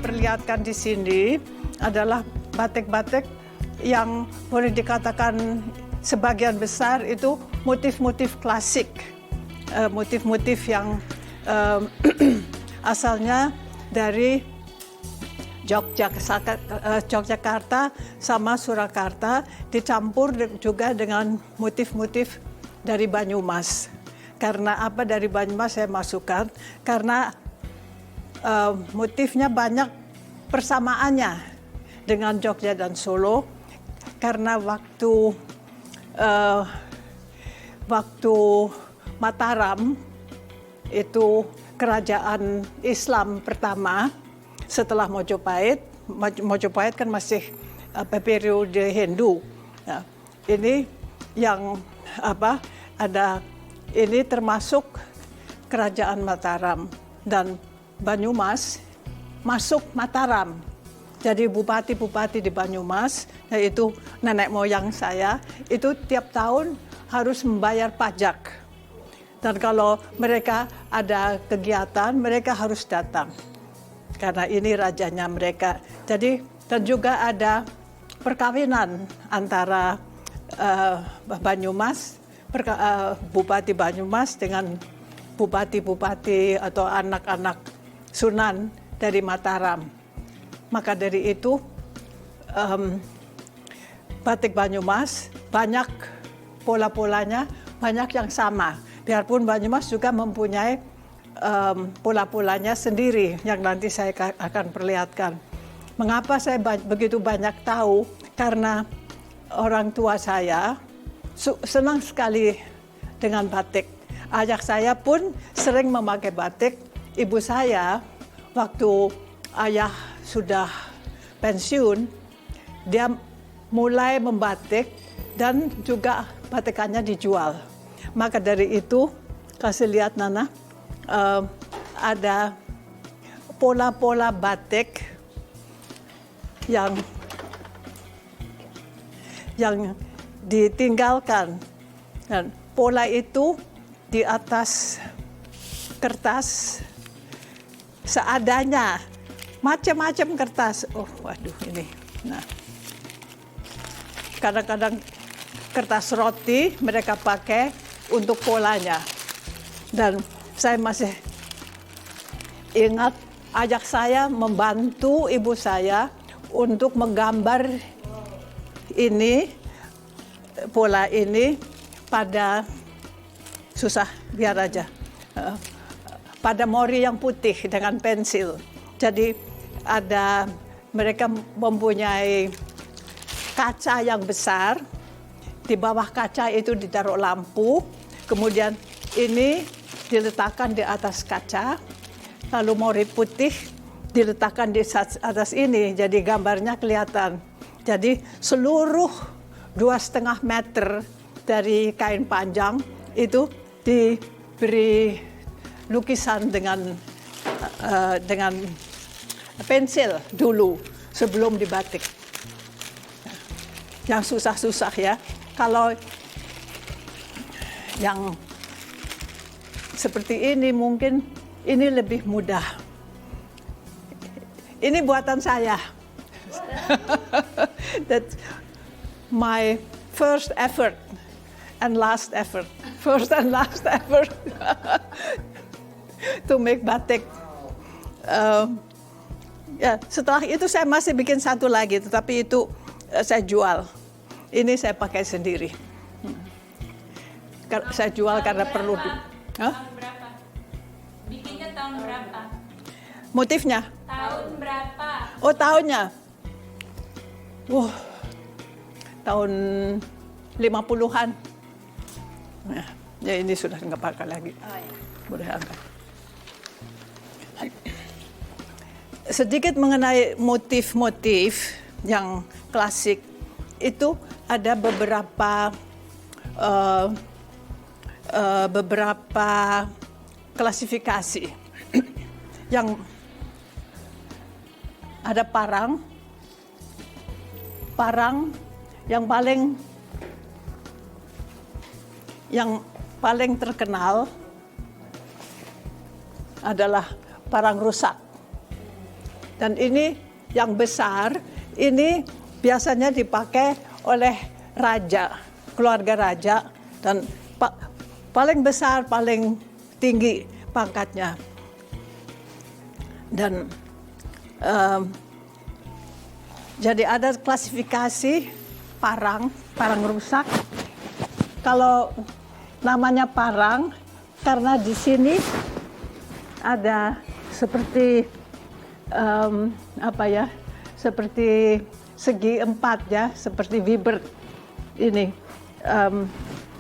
perlihatkan di sini adalah batik-batik yang boleh dikatakan sebagian besar itu motif-motif klasik, motif-motif yang asalnya dari Yogyakarta sama Surakarta, dicampur juga dengan motif-motif dari Banyumas. Karena apa dari Banyumas saya masukkan? Karena motifnya banyak persamaannya dengan Jogja dan Solo. Karena waktu Mataram itu kerajaan Islam pertama setelah Mojopahit. Mojopahit kan masih periode Hindu. Nah, ini yang ini termasuk kerajaan Mataram dan Banyumas masuk Mataram. Jadi bupati-bupati di Banyumas, yaitu nenek moyang saya, itu tiap tahun harus membayar pajak. Dan kalau mereka ada kegiatan, mereka harus datang. Karena ini rajanya mereka. Jadi, dan juga ada perkawinan antara Banyumas, Bupati Banyumas dengan bupati-bupati atau anak-anak Sunan dari Mataram. Maka dari itu batik Banyumas banyak pola-polanya, banyak yang sama. Biarpun Banyumas juga mempunyai pola-polanya sendiri yang nanti saya akan perlihatkan. Mengapa saya begitu banyak tahu? Karena orang tua saya senang sekali dengan batik. Ayah saya pun sering memakai batik. Ibu saya waktu ayah sudah pensiun, dia mulai membatik dan juga batikannya dijual. Maka dari itu, kasih lihat Nana, ada pola-pola batik yang ditinggalkan. Dan pola itu di atas kertas seadanya, macam-macam kertas. Oh, waduh ini. Nah, kadang-kadang kertas roti mereka pakai untuk polanya. Dan saya masih ingat ayah saya membantu ibu saya untuk menggambar ini, pola ini pada susah biar aja. Pada mori yang putih dengan pensil. Jadi mereka mempunyai kaca yang besar. Di bawah kaca itu ditaruh lampu. Kemudian ini diletakkan di atas kaca. Lalu mori putih diletakkan di atas ini. Jadi gambarnya kelihatan. Jadi seluruh 2,5 meter dari kain panjang itu diberi lukisan dengan pensil dulu sebelum dibatik. Yang susah-susah ya. Kalau yang seperti ini mungkin ini lebih mudah. Ini buatan saya. That's my first effort and last effort. First and last effort to make batik. Ya, setelah itu saya masih bikin satu lagi, tetapi itu saya jual. Ini saya pakai sendiri. Saya jual karena perlu. Tahun berapa? Bikinnya tahun berapa? Motifnya? Tahun berapa? Oh, tahunnya. Tahun 50-an. Nah, ya ini sudah nggak pakai lagi. Oh, ya. Boleh angkat. Sedikit mengenai motif-motif yang klasik. Itu ada beberapa klasifikasi. Yang ada parang yang paling terkenal adalah parang rusak. Dan ini yang besar, ini biasanya dipakai oleh raja, keluarga raja, dan paling besar, paling tinggi pangkatnya. Dan jadi ada klasifikasi parang rusak. Kalau namanya parang, karena di sini ada seperti seperti segi empat ya, seperti vibert ini.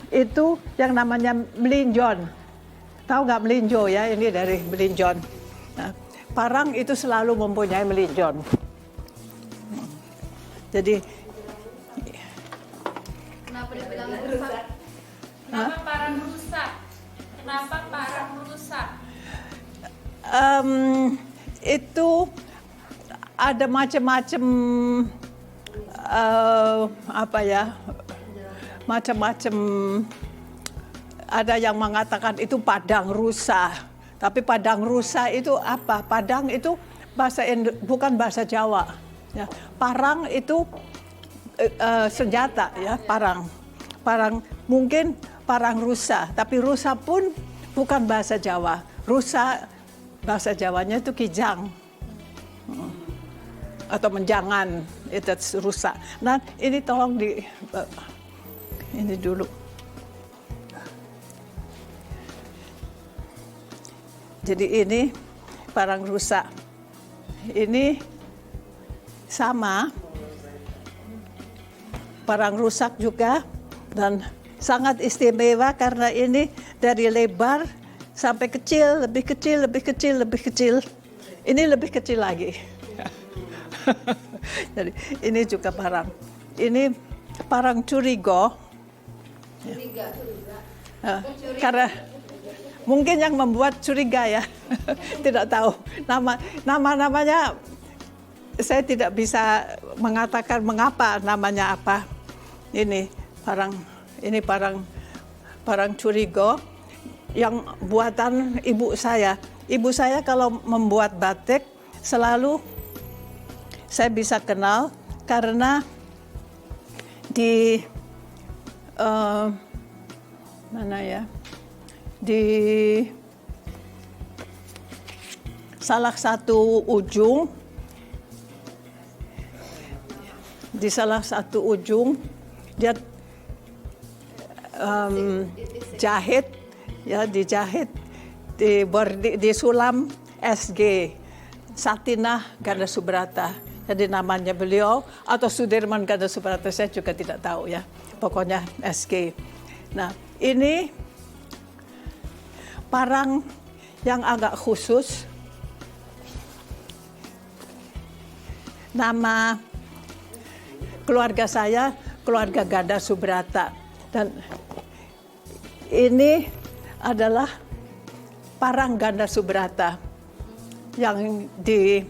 Itu yang namanya melinjon. Tahu nggak melinjo ya? Ini dari melinjon. Nah, parang itu selalu mempunyai melinjon. Jadi Kenapa dibilang rusak? Kenapa parang rusak? Kenapa parang rusak? itu ada macam-macam macam-macam. Ada yang mengatakan itu padang rusa, tapi padang rusa itu apa? Padang itu bukan bahasa Jawa. Ya, parang itu senjata ya, parang mungkin parang rusa, tapi rusa pun bukan bahasa Jawa. Rusa bahasa Jawanya itu kijang atau menjangan, itu rusa. Nah ini tolong ini dulu. Jadi ini parang rusa. Ini sama, parang rusak juga, dan sangat istimewa karena ini dari lebar sampai kecil, lebih kecil, lebih kecil, lebih kecil. Ini lebih kecil lagi. Jadi ini juga parang. Ini parang curigo. Karena mungkin yang membuat curiga ya, tidak tahu namanya. Saya tidak bisa mengatakan mengapa namanya apa. Ini parang curigo yang buatan ibu saya. Ibu saya kalau membuat batik selalu saya bisa kenal karena di di salah satu ujung dia jahit ya, dijahit di sulam SG Satinah Ganda Subrata. Jadi namanya beliau atau Sudirman Ganda Subrata, saya juga tidak tahu ya. Pokoknya SG. Nah, ini parang yang agak khusus. Nama keluarga saya, keluarga Ganda Subrata. Dan ini adalah parang Ganda Subrata yang di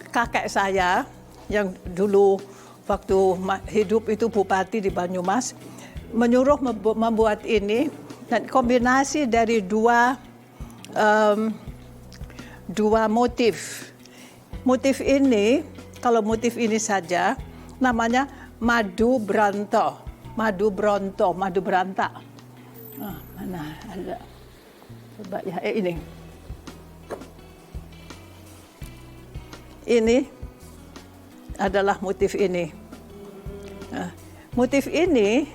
kakek saya yang dulu waktu hidup itu bupati di Banyumas menyuruh membuat ini, dan kombinasi dari dua motif. Motif ini, kalau motif ini saja namanya madu bronto, madu branta. Oh, mana ada? Coba ya, ini. Ini adalah motif ini. Nah, motif ini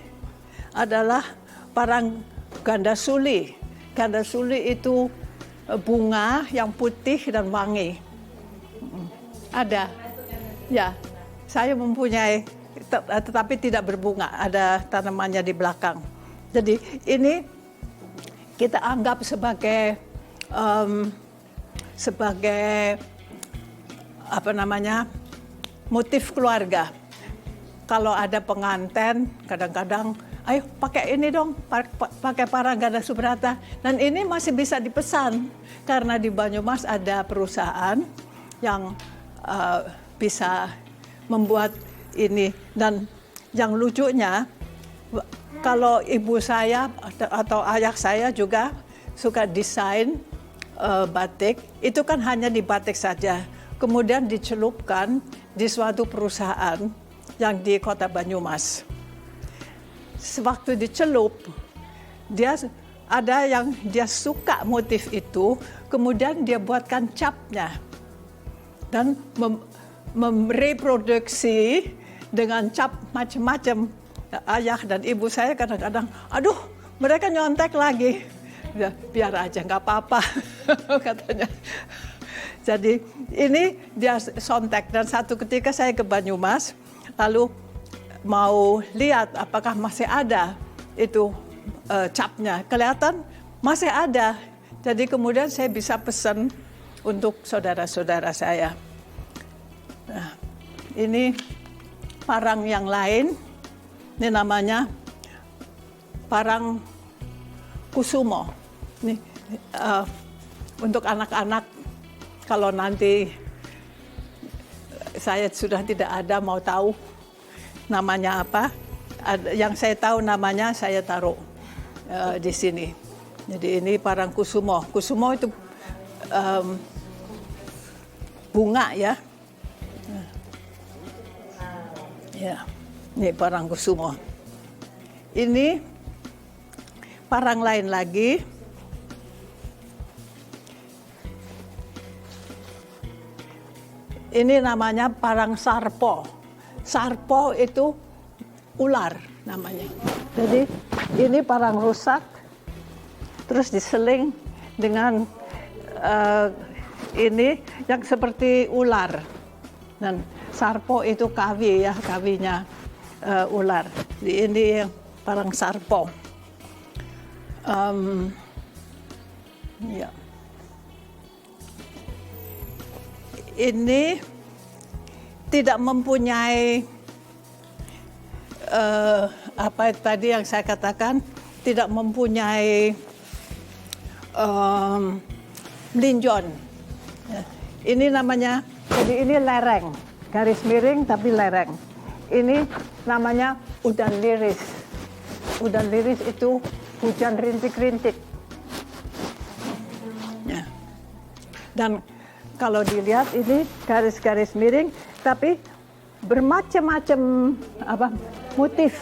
adalah parang ganda suli. Ganda suli itu bunga yang putih dan wangi. Ada, ya. Saya mempunyai, tetapi tidak berbunga. Ada tanamannya di belakang. Jadi ini kita anggap sebagai motif keluarga. Kalau ada pengantin, kadang-kadang, ayo pakai ini dong, pakai parang Ganda Subrata. Dan ini masih bisa dipesan, karena di Banyumas ada perusahaan yang bisa membuat ini. Dan yang lucunya, kalau ibu saya atau ayah saya juga suka desain batik, itu kan hanya di batik saja. Kemudian dicelupkan di suatu perusahaan yang di Kota Banyumas. Sewaktu dicelup, dia ada yang dia suka motif itu, kemudian dia buatkan capnya dan mereproduksi dengan cap macam-macam. Ayah dan ibu saya kadang-kadang, aduh mereka nyontek lagi. Ya, biar aja nggak apa-apa katanya. Jadi ini dia sontek, dan satu ketika saya ke Banyumas, lalu mau lihat apakah masih ada itu capnya. Kelihatan masih ada. Jadi kemudian saya bisa pesan untuk saudara-saudara saya. Nah, ini parang yang lain, ini namanya parang kusumo. Ini untuk anak-anak, kalau nanti saya sudah tidak ada, mau tahu namanya apa, yang saya tahu namanya saya taruh di sini. Jadi ini parang kusumo. Kusumo itu bunga ya. Ya, ini parang kusumo. Ini parang lain lagi. Ini namanya parang sarpo. Sarpo itu ular namanya. Jadi ini parang rusak, terus diseling dengan ini yang seperti ular. Dan sarpo itu kawi ya, kawinya ular. Jadi ini yang parang sarpo. Ya. Ini tidak mempunyai apa tadi yang saya katakan, tidak mempunyai melinjon. Ini namanya, jadi ini lereng, garis miring tapi lereng. Ini namanya udan liris. Udan liris itu hujan rintik-rintik. Ya. Dan kalau dilihat ini garis-garis miring, tapi bermacam-macam motif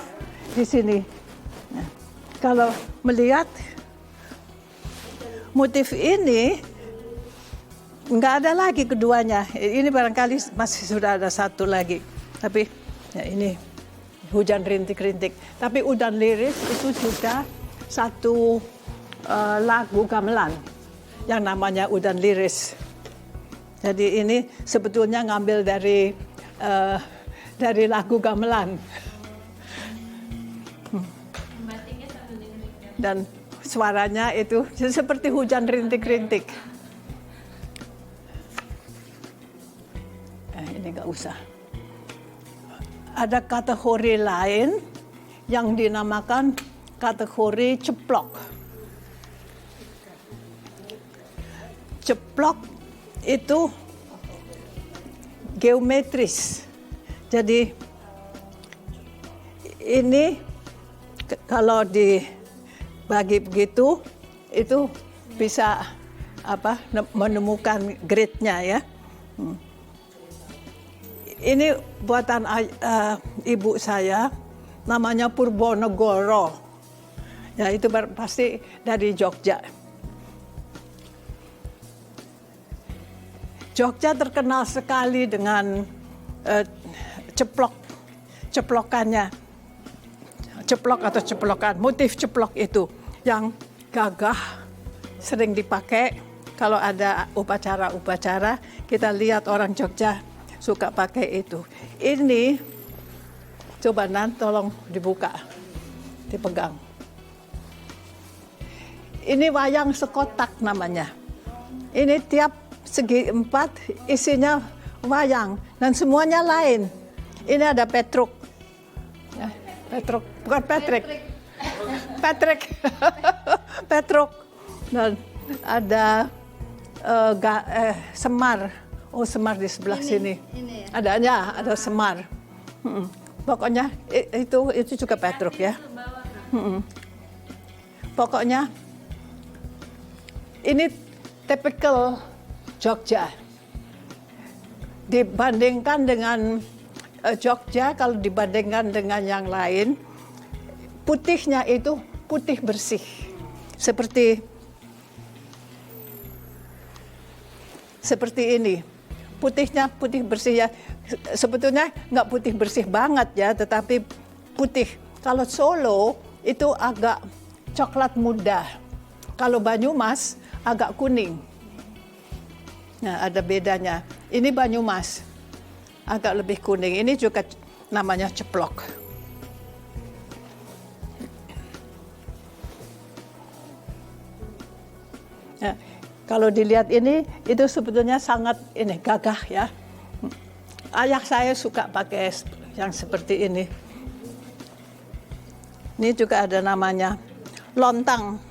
di sini. Nah, kalau melihat motif ini, nggak ada lagi keduanya. Ini barangkali masih sudah ada satu lagi, tapi ya ini hujan rintik-rintik. Tapi udan liris itu juga satu lagu gamelan yang namanya udan liris. Jadi ini sebetulnya ngambil dari lagu gamelan. Dan suaranya itu seperti hujan rintik-rintik. Ini nggak usah. Ada kategori lain yang dinamakan kategori ceplok. Ceplok itu geometris. Jadi ini kalau dibagi begitu, itu bisa menemukan grid-nya ya. Ini buatan ibu saya, namanya Purbonegoro. Ya itu pasti dari Jogja. Jogja terkenal sekali dengan ceplokannya, ceplok atau ceplokan, motif ceplok itu yang gagah, sering dipakai kalau ada upacara-upacara. Kita lihat orang Jogja suka pakai itu. Ini coba Nan, tolong dibuka, dipegang. Ini wayang sekotak namanya. Ini tiap segi 4 isinya wayang dan semuanya lain. Ini ada Petruk. Ya, Petruk, bukan Patrick. Patrick. Petruk. Dan ada Semar. Oh, Semar di sebelah sini. Ini ya? Ada Semar. Pokoknya itu juga Petruk ya. Pokoknya ini typical Jogja. Dibandingkan dengan Jogja, kalau dibandingkan dengan yang lain, putihnya itu putih bersih. Seperti ini. Putihnya putih bersih ya. Sebetulnya nggak putih bersih banget ya, tetapi putih. Kalau Solo itu agak coklat muda. Kalau Banyumas agak kuning. Nah, ada bedanya. Ini Banyumas agak lebih kuning. Ini juga namanya ceplok. Nah, kalau dilihat ini, itu sebetulnya sangat gagah ya. Ayah saya suka pakai yang seperti ini. Ini juga ada namanya lontang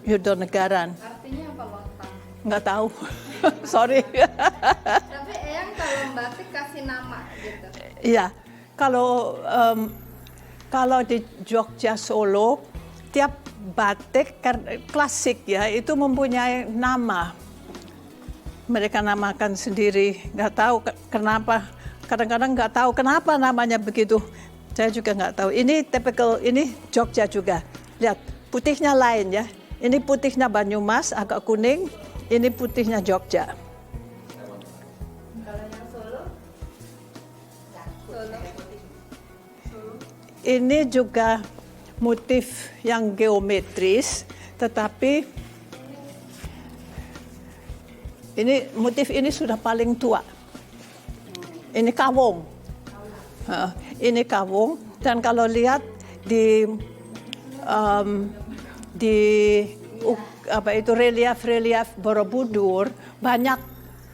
Yudonegaran. Artinya apa lontang? Nggak tahu, sorry. Tapi Eyang kalau batik kasih nama gitu. Iya, kalau di Jogja Solo, tiap batik klasik ya itu mempunyai nama. Mereka namakan sendiri, nggak tahu kenapa. Kadang-kadang nggak tahu kenapa namanya begitu. Saya juga nggak tahu. Ini typical, ini Jogja juga. Lihat, putihnya lain ya. Ini putihnya Banyumas, agak kuning. Ini putihnya Jogja. Kalau yang Solo? Ini juga motif yang geometris, tetapi motif ini sudah paling tua. Ini kawung. Ini kawung, dan kalau lihat di relief Borobudur banyak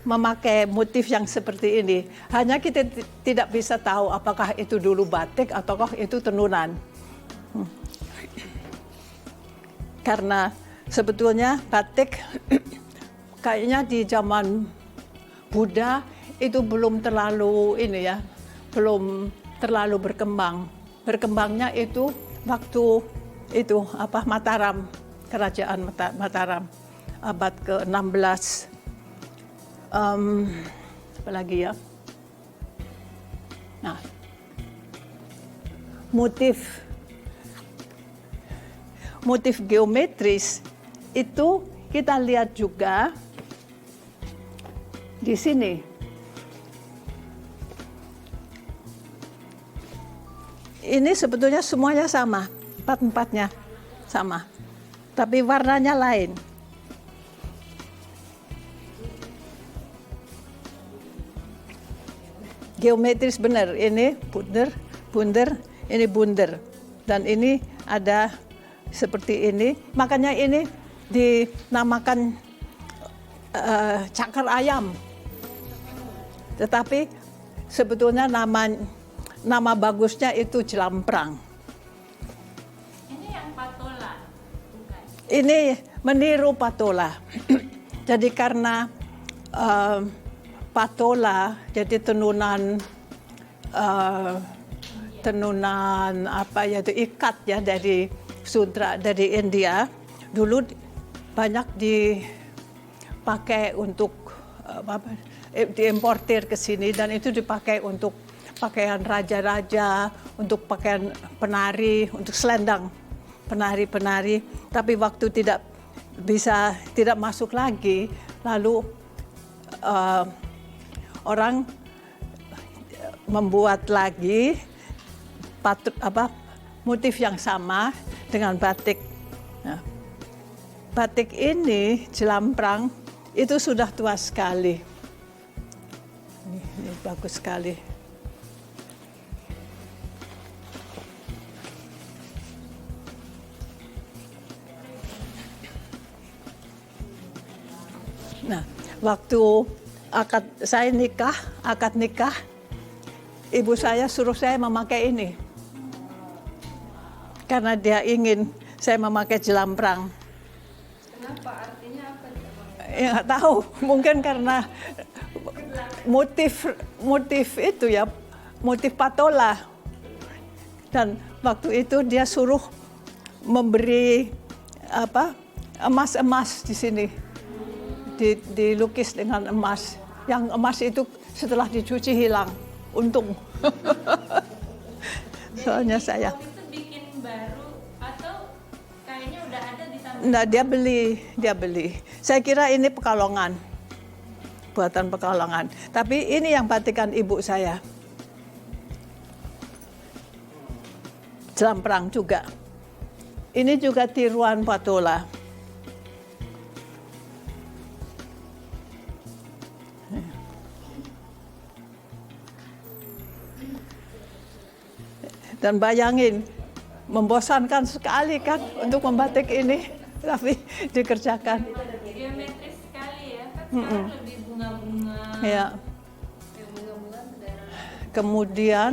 memakai motif yang seperti ini. Hanya kita tidak bisa tahu apakah itu dulu batik ataukah itu tenunan. Karena sebetulnya batik kayaknya di zaman Buddha itu belum terlalu belum terlalu berkembang. Berkembangnya itu waktu Mataram, kerajaan Mataram abad ke-16. Apa lagi ya? Nah, motif geometris itu kita lihat juga di sini. Ini sebetulnya semuanya sama, empat-empatnya sama, tapi warnanya lain. Geometris benar, ini bunder, ini bunder, dan ini ada seperti ini. Makanya ini dinamakan cakar ayam. Tetapi sebetulnya nama bagusnya itu jelamprang. Ini yang patola, bukan? Ini meniru patola. Jadi karena patola, jadi tenunan ikat ya dari sutra, dari India. Dulu banyak dipakai untuk diimportir ke sini, dan itu dipakai untuk pakaian raja-raja, untuk pakaian penari, untuk selendang penari-penari. Tapi waktu tidak masuk lagi, lalu orang membuat lagi motif yang sama dengan batik. Nah, batik ini jelamprang itu sudah tua sekali. Ini bagus sekali. Nah, waktu akad nikah, ibu saya suruh saya memakai ini. Karena dia ingin saya memakai jelamprang. Kenapa? Artinya apa? Ya, nggak tahu, mungkin karena motif itu ya, motif patola. Dan waktu itu dia suruh memberi emas-emas di sini. dilukis dengan emas. Yang emas itu setelah dicuci hilang. Untung. Soalnya saya. Itu bikin baru atau kayaknya udah ada di sana? Nah, dia beli. Saya kira ini Pekalongan. Buatan Pekalongan. Tapi ini yang batikan ibu saya. Dalam perang juga. Ini juga tiruan Patola. Dan bayangin, membosankan sekali kan untuk membatik ini, tapi dikerjakan. Geometris sekali ya, kan sekarang lebih bunga-bunga. Ya. Bunga-bunga negara. Kemudian,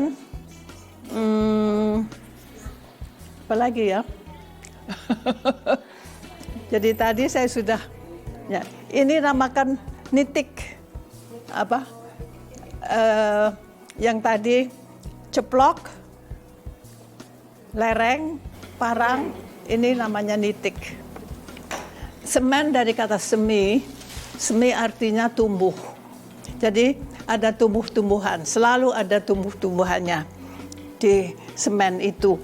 apa lagi ya? Jadi tadi saya sudah, ya, ini namakan nitik, apa? Yang tadi ceplok, lereng, parang, ini namanya nitik. Semen dari kata semi, semi artinya tumbuh. Jadi ada tumbuh-tumbuhan, selalu ada tumbuh-tumbuhannya di semen itu.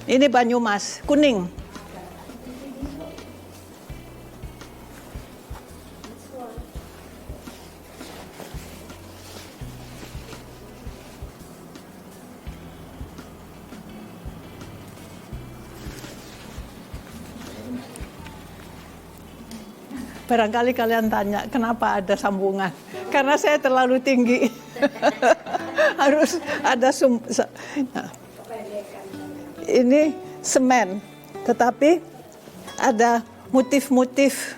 Ini Banyumas, kuning. Barangkali kalian tanya, kenapa ada sambungan? Karena saya terlalu tinggi. Harus ada nah. Ini semen, tetapi ada motif-motif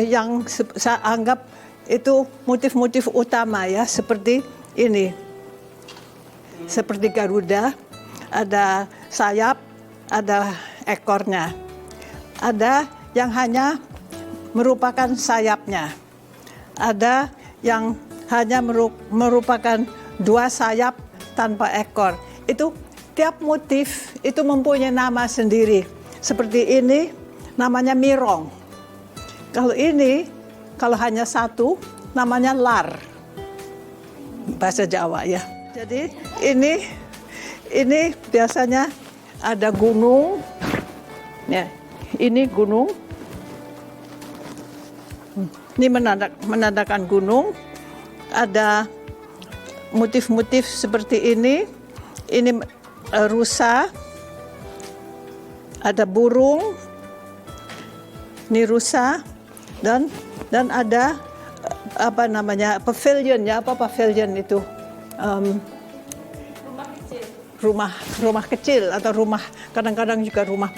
yang saya anggap itu motif-motif utama ya, seperti ini. Seperti Garuda, ada sayap, ada ekornya. Ada yang hanya merupakan sayapnya. Ada yang hanya merupakan dua sayap tanpa ekor. Itu tiap motif itu mempunyai nama sendiri. Seperti ini namanya mirong. Kalau ini, kalau hanya satu, namanya lar. Bahasa Jawa ya. Jadi ini biasanya ada gunung. Ya, ini gunung. Ini menandakan gunung. Ada motif-motif seperti ini. Ini rusa. Ada burung. Ini rusa. Dan ada apa namanya, pavilion ya, apa pavilion itu? Rumah kecil. Rumah kecil atau rumah, kadang-kadang juga rumah.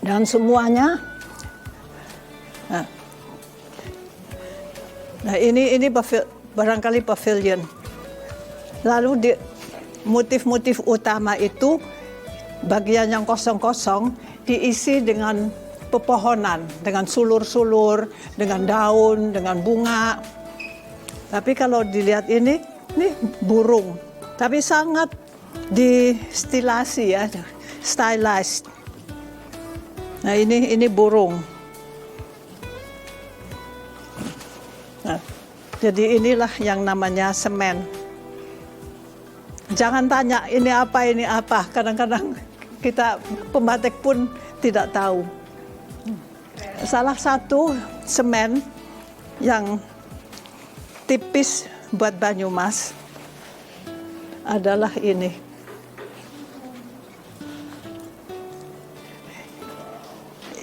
Dan semuanya. Nah ini barangkali pavilion. Lalu motif-motif utama itu bagian yang kosong-kosong diisi dengan pepohonan, dengan sulur-sulur, dengan daun, dengan bunga. Tapi kalau dilihat ini burung, tapi sangat distilasi ya, stylized. Nah ini burung. Nah, jadi inilah yang namanya semen. Jangan tanya ini apa. Kadang-kadang kita pembatik pun tidak tahu. Salah satu semen yang tipis buat Banyumas adalah ini.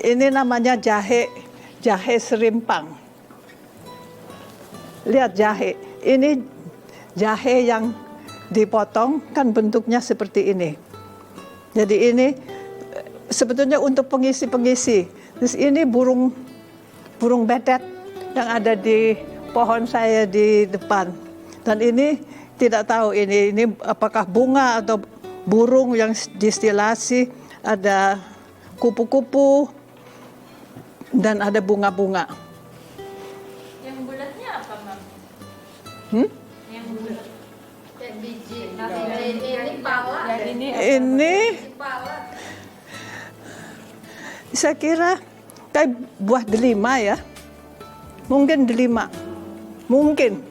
Ini namanya jahe serimpang. Lihat jahe. Ini jahe yang dipotong kan bentuknya seperti ini. Jadi ini sebetulnya untuk pengisi-pengisi. Terus ini burung betet yang ada di pohon saya di depan. Dan ini tidak tahu ini apakah bunga atau burung yang distilasi, ada kupu-kupu dan ada bunga-bunga. Yang bulatnya apa, Mam? Yang bulat. Kayak biji ini pala. Yang Ini pala. saya kira kayak buah delima ya. Mungkin delima. Mungkin.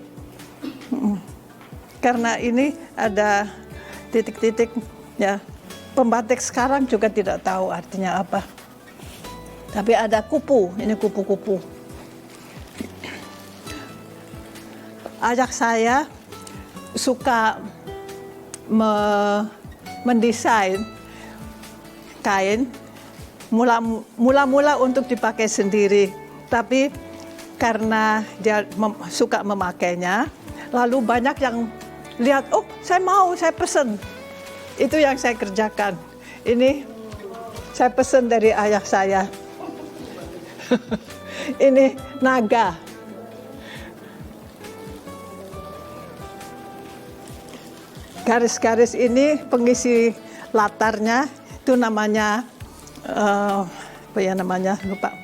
Karena ini ada titik-titik ya. Pembatik sekarang juga tidak tahu artinya apa. Tapi ada kupu, ini kupu-kupu. Ayah saya suka mendesain kain mula-mula untuk dipakai sendiri. Tapi karena dia suka memakainya, lalu banyak yang lihat, oh saya mau, saya pesen. Itu yang saya kerjakan. Ini saya pesen dari ayah saya. Ini naga. Garis-garis ini pengisi latarnya itu namanya apa ya namanya lupa.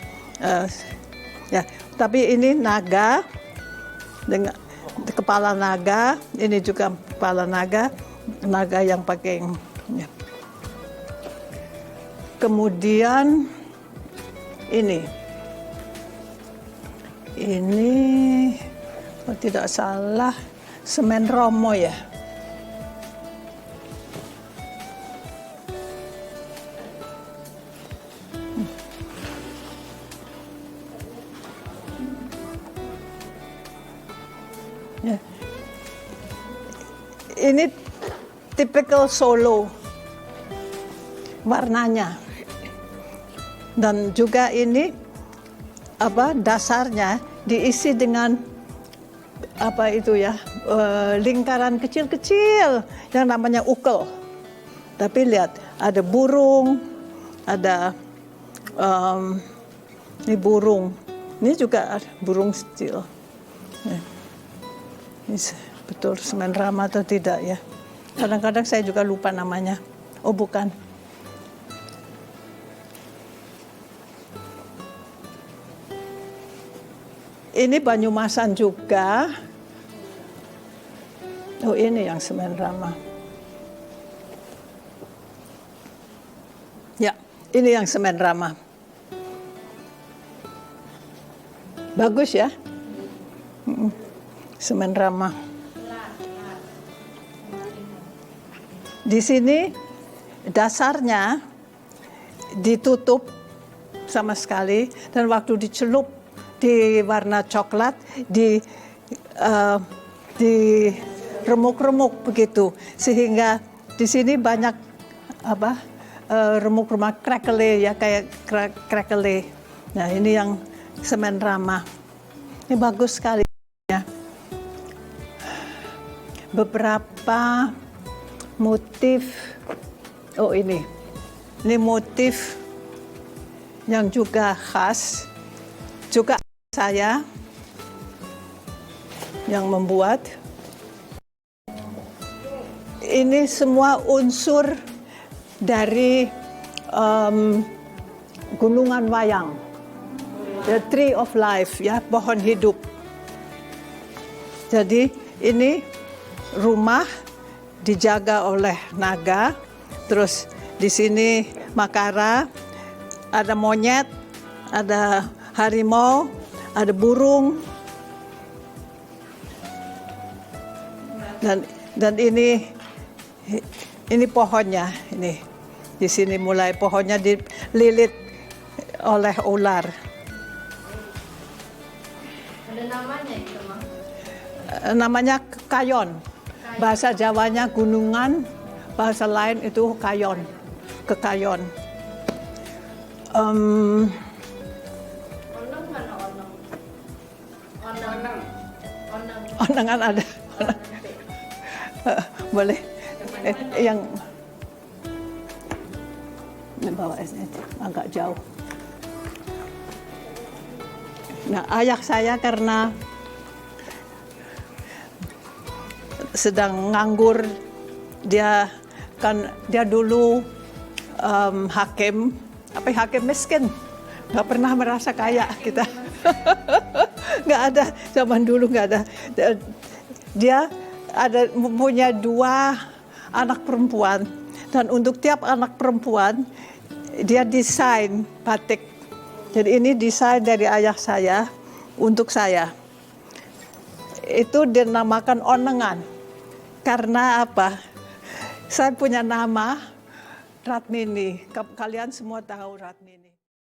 Ya, tapi ini naga dengan kepala naga. Ini juga kepala naga. Naga yang pakai ya. Kemudian ini kalau tidak salah semen Romo ya. Ya. Ini typical Solo warnanya, dan juga ini dasarnya diisi dengan lingkaran kecil-kecil yang namanya ukel. Tapi lihat ada burung, ada ini burung, ini juga ada burung kecil. Ini betul semen Rama atau tidak ya? Kadang-kadang saya juga lupa namanya. Oh bukan. Ini Banyumasan juga. Oh ini yang semen Rama. Ya, ini yang semen Rama. Bagus ya. Semen Rama. Di sini dasarnya ditutup sama sekali, dan waktu dicelup di warna coklat, di remuk-remuk begitu, sehingga di sini banyak remuk-remuk crackle ya, kayak crackle. Nah ini yang semen Rama. Ini bagus sekali ya. Beberapa motif, oh ini motif yang juga khas, juga saya yang membuat. Ini semua unsur dari Gunungan Wayang, the Tree of Life ya, pohon hidup. Jadi ini rumah dijaga oleh naga, terus di sini Makara, ada monyet, ada harimau, ada burung, dan ini pohonnya. Ini di sini mulai pohonnya dililit oleh ular. Ada namanya itu, Mang? Namanya kayon. Bahasa Jawanya gunungan, bahasa lain itu kayon, kekayon. Onong mana onong? Onangan ada. Boleh. Yang bawa agak jauh. Nah, ayah saya karena sedang nganggur, dia dulu hakim miskin, nggak pernah merasa kaya kita. Nggak ada, zaman dulu nggak ada. Dia mempunyai 2 anak perempuan, dan untuk tiap anak perempuan dia desain batik. Jadi ini desain dari ayah saya untuk saya. Itu dinamakan onengan. Karena apa? Saya punya nama Ratmini. Kalian semua tahu Ratmini.